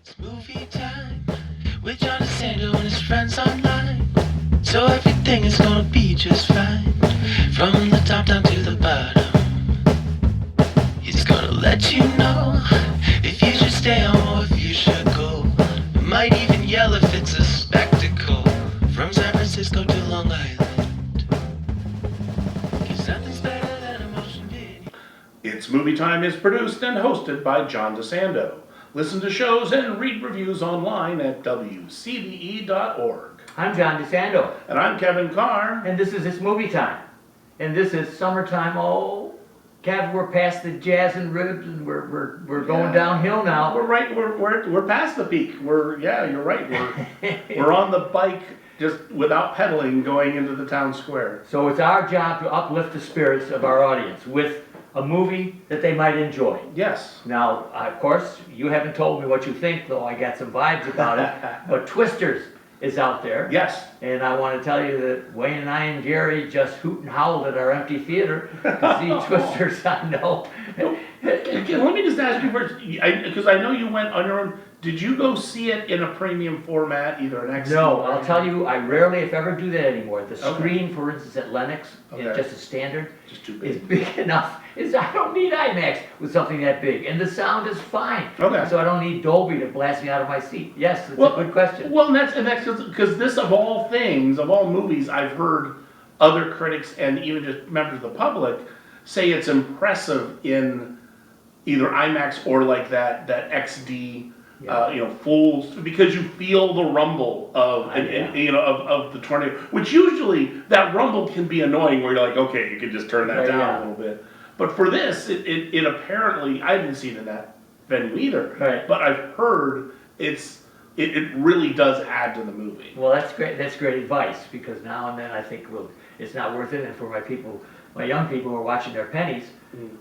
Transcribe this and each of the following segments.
It's movie time with John DeSando and his friends online. So everything is gonna be just fine. From the top down to the bottom. He's gonna let you know if you should stay home or if you should go. Might even yell if it's a spectacle. From San Francisco to Long Island. 'Cause nothing's better than a motion video. It's Movie Time is produced and hosted by John DeSando. Listen to shows and read reviews online at WCBE.org. I'm John DeSando, And I'm Keivn Carr. and this is It's Movie Time. And this is summertime. Oh, Kev, we're past the jazz and ribs, and we're going downhill now. We're right. We're past the peak. You're right. We're on the bike just without pedaling going into the town square. So it's our job to uplift the spirits of our audience with a movie that they might enjoy. Yes. Now, of course, you haven't told me what you think, though I got some vibes about it. But Twisters is out there. Yes. And I want to tell you that Wayne and I and Jerry just hoot and howled at our empty theater to see Twisters. I know. Let me just ask you first, because I know you went on your own. Did you go see it in a premium format, either an XD? No, or I'll tell you, I rarely, if ever, do that anymore. The Okay. screen, for instance, at Lenox, Okay. just a standard, Just too is big. big enough. I don't need IMAX with something that big, and the sound is fine. Okay. So I don't need Dolby to blast me out of my seat. Yes, it's a good question. Well, and that's because this, of all things, of all movies, I've heard other critics and even just members of the public say it's impressive in either IMAX or like that XD. Full, because you feel the rumble of of the tornado, which usually that rumble can be annoying where you're like, okay, you can just turn that down a little bit. But for this, it apparently, I haven't seen it in that venue either, Right. but I've heard it really does add to the movie. Well, that's great. That's great advice, because now and then I think, well, it's not worth it. And for my young people who are watching their pennies,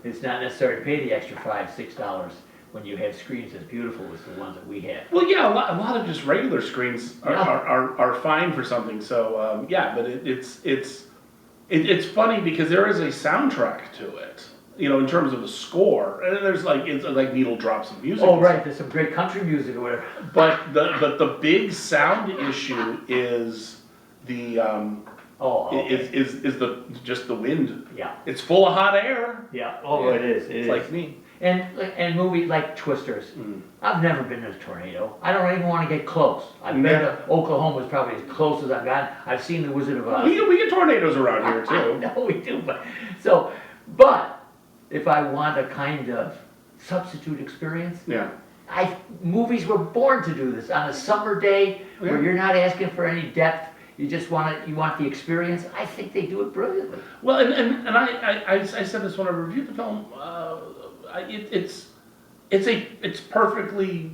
it's not necessary to pay the extra $5-6 when you have screens as beautiful as the ones that we have. Well, yeah, a lot of just regular screens are fine for something. So but it's funny because there is a soundtrack to it. In terms of the score, and there's it's like needle drops of music. Oh, right. There's some great country music or whatever. But the big sound issue is the is the wind. Yeah. It's full of hot air. Yeah. Oh, it is. It's like me. And movies like Twisters. I've never been in a tornado. I don't even want to get close. I've been to Oklahoma, is probably as close as I've gotten. I've seen The Wizard of Oz. We get tornadoes around here too. No, we do. But if I want a kind of substitute experience, movies were born to do this on a summer day where you're not asking for any depth. You just want the experience. I think they do it brilliantly. Well, and I said this when I reviewed the film. It's perfectly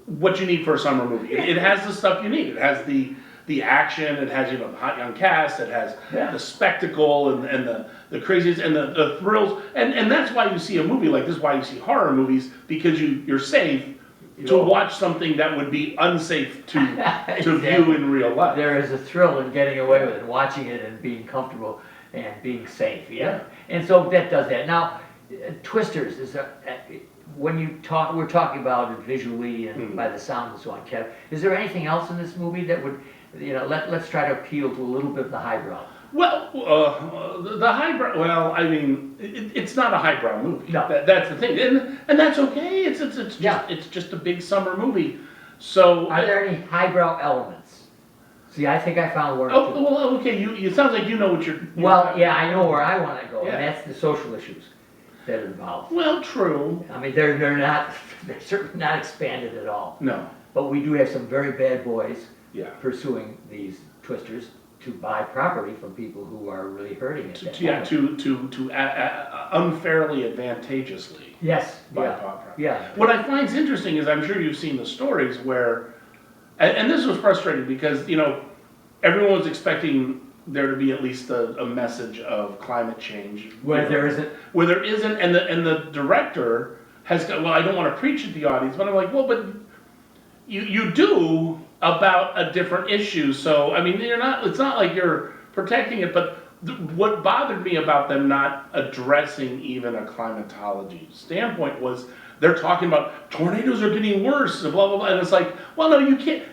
what you need for a summer movie. It has the stuff you need. It has the action. It has the hot young cast. It has the spectacle and the craziness and the thrills. And that's why you see a movie like this. Why you see horror movies, because you're safe to watch something that would be unsafe to view in real life. There is a thrill in getting away with it, watching it, and being comfortable and being safe. Yeah. And so that does that. Now, Twisters is when we're talking about it visually and by the sound and so on. Kev, is there anything else in this movie that would, let's try to appeal to a little bit of the highbrow? Well, the highbrow. Well, I mean, it's not a highbrow movie. No, that's the thing, and that's okay. It's just a big summer movie. So, are there any highbrow elements? See, I think I found one. Oh, well, okay. It sounds like you know what you're. Well, yeah, I know where I want to go, Yeah. and that's the social issues that are involved. Well, true. I mean, they're certainly not expanded at all. No. But we do have some very bad boys pursuing these Twisters to buy property from people who are really hurting it. To unfairly advantageously. Yes. Buy property. Yeah. What I find interesting is I'm sure you've seen the stories where, and this was frustrating because everyone was expecting there to be at least a message of climate change. Where there isn't. Where there isn't, and the director has got, well, I don't want to preach at the audience, but I'm like, well, but you do about a different issue. So, I mean, it's not like you're protecting it, but what bothered me about them not addressing even a climatology standpoint was they're talking about tornadoes are getting worse, and blah, blah, blah. And it's like, well, no, you can't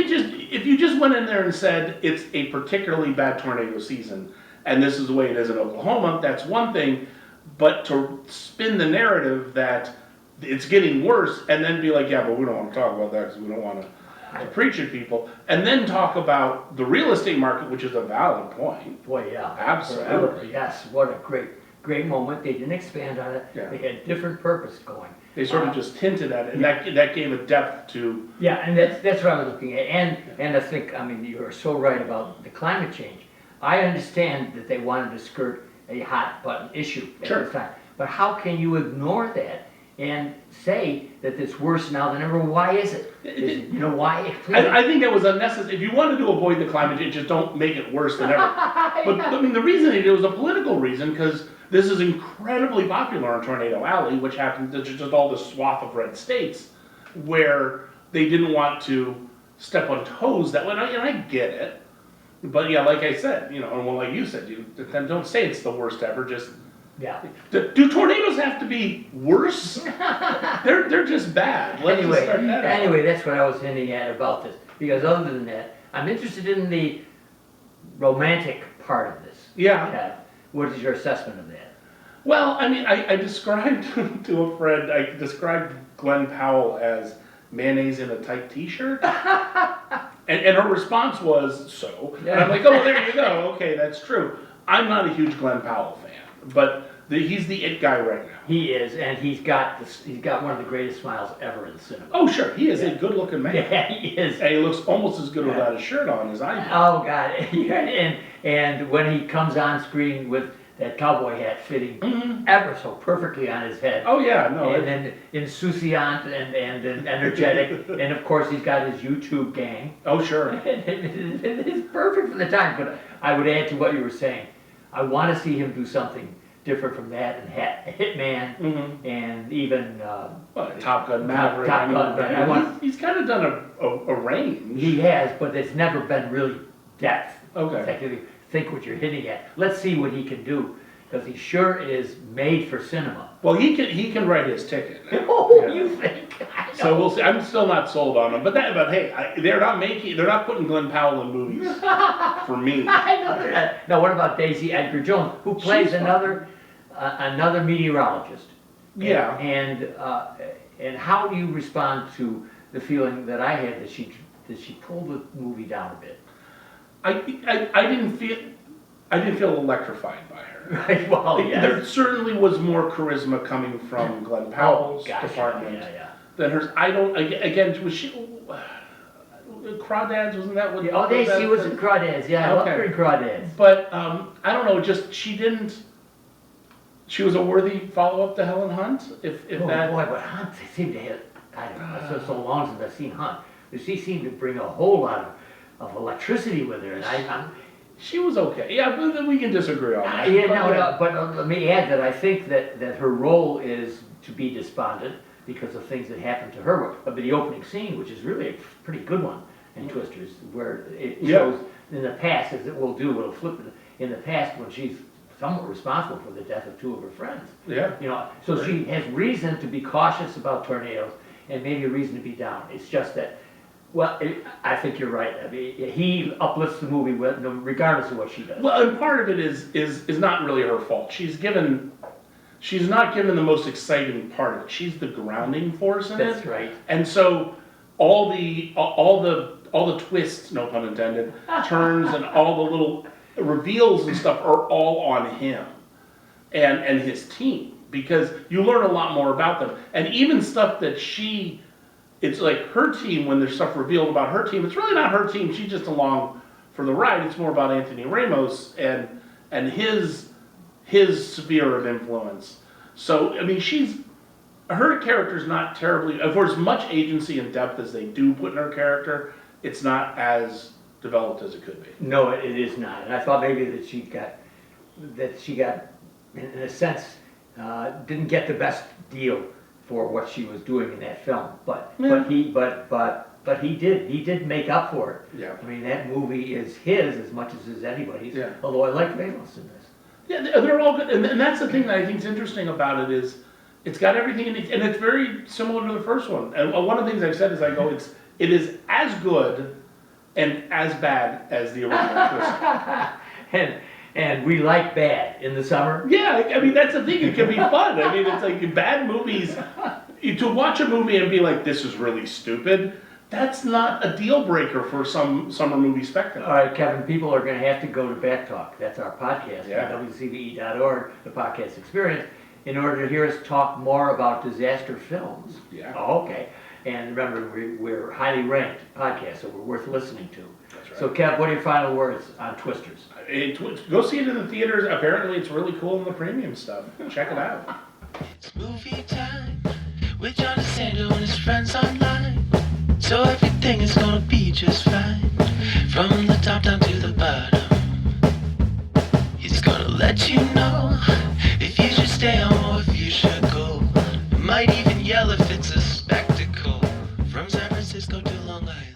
just, if you just went in there and said it's a particularly bad tornado season, and this is the way it is in Oklahoma, that's one thing. But to spin the narrative that it's getting worse, and then be like, yeah, but we don't want to talk about that because we don't want to preach at people, and then talk about the real estate market, which is a valid point. Boy, yeah. Absolutely. Yes, what a great moment. They didn't expand on it. Yeah. They had different purpose going. They sort of just hinted at it, and that gave a depth to. Yeah, and that's what I was looking at. And I think, I mean, you are so right about the climate change. I understand that they wanted to skirt a hot button issue at Sure. the time. But how can you ignore that and say that it's worse now than ever? Why is it? You know, why? I think that was unnecessary. If you wanted to avoid the climate change, just don't make it worse than ever. But I mean, the reason it was a political reason, because this is incredibly popular in Tornado Alley, which happens to just all this swath of red states, where they didn't want to step on toes that way. And I get it. But yeah, like I said, you know, and well, like you said, then don't say it's the worst ever. Just Yeah. do tornadoes have to be worse? They're just bad. Let's just start that out. Anyway, that's what I was hinting at about this. Because other than that, I'm interested in the romantic part of this. Yeah. Okay. What is your assessment of that? Well, I mean, I described to a friend, I described Glenn Powell as mayonnaise in a tight t-shirt. And her response was, so. And I'm like, oh, well, there you go. Okay, that's true. I'm not a huge Glenn Powell fan, but he's the it guy right now. He is, and he's got one of the greatest smiles ever in cinema. Oh, sure. He is a good-looking man. Yeah, he is. And he looks almost as good without his shirt on as I do. Oh, God. And when he comes on screen with that cowboy hat fitting ever so perfectly on his head. Oh, yeah, no. And then insouciant and energetic. And, of course, he's got his YouTube gang. Oh, sure. It's perfect for the time. But I would add to what you were saying. I want to see him do something different from that, and Hitman, and even Top Gun Maverick. Top Gun. He's kind of done a range. He has, but it's never been really depth. Okay. Technically, think what you're hitting at. Let's see what he can do, because he sure is made for cinema. Well, he can write his ticket. Oh, Yeah. you think? I know. So we'll see. I'm still not sold on him, but hey, they're not putting Glenn Powell in movies for me. I know they're not. Now, what about Daisy Edgar Jones, who plays She's another meteorologist? Yeah. And how do you respond to the feeling that I had that she pulled the movie down a bit? I didn't feel electrified by her. Right. Well, yes. There certainly was more charisma coming from Glenn Powell's department than hers. I don't. Again, was she? Crawdads, wasn't that what? Yeah, she was in Crawdads. Yeah, I love her in Crawdads. But I don't know. Just she didn't. She was a worthy follow-up to Helen Hunt. If that. Boy, but Hunt seemed to have. I don't know. It's so long since I've seen Hunt. But she seemed to bring a whole lot of electricity with her, and she was okay. Yeah, but we can disagree on that. But let me add that I think that her role is to be despondent because of things that happened to her. But the opening scene, which is really a pretty good one in Twisters, where it shows in the past, as it will do, it'll flip in the past when she's somewhat responsible for the death of two of her friends. Yeah. You know, so she has reason to be cautious about tornadoes and maybe a reason to be down. It's just that. Well, I think you're right. I mean, he uplifts the movie regardless of what she does. Well, and part of it is not really her fault. She's not given the most exciting part of it. She's the grounding force in it. That's right. And so all the twists, no pun intended, turns and all the little reveals and stuff are all on him and his team, because you learn a lot more about them. And even stuff that it's like her team, when there's stuff revealed about her team, it's really not her team. She's just along for the ride. It's more about Anthony Ramos and his sphere of influence. So, I mean, her character's not terribly, for as much agency and depth as they do put in her character, it's not as developed as it could be. No, it is not. And I thought maybe that she got, in a sense, didn't get the best deal for what she was doing in that film, but he did make up for it. Yeah. I mean, that movie is his as much as is anybody's. Yeah. Although I like Ramos in this. Yeah, they're all good, and that's the thing that I think is interesting about it It's got everything in it, and it's very similar to the first one. And one of the things I've said is it is as good and as bad as the original Twister. And we like bad in the summer. Yeah, I mean, that's the thing, it can be fun. I mean, it's like bad movies, to watch a movie and be like, this is really stupid, that's not a deal breaker for some summer movie spectacle. All right, Kevin, people are going to have to go to Back Talk. That's our podcast Yeah. at WCBE.org, the podcast experience, in order to hear us talk more about disaster films. Yeah. Oh, okay. And remember, we're highly ranked podcast, so we're worth listening to. That's right. So, Kev, what are your final words on Twisters? Go see it in the theaters. Apparently, it's really cool in the premium stuff. Check it out. It's movie time with John DeSando and his friends online. So everything is gonna be just fine. From the top down to the bottom. He's gonna let you know if you should stay home or if you should go. Might even yell if it's a spectacle. From San Francisco to Long Island.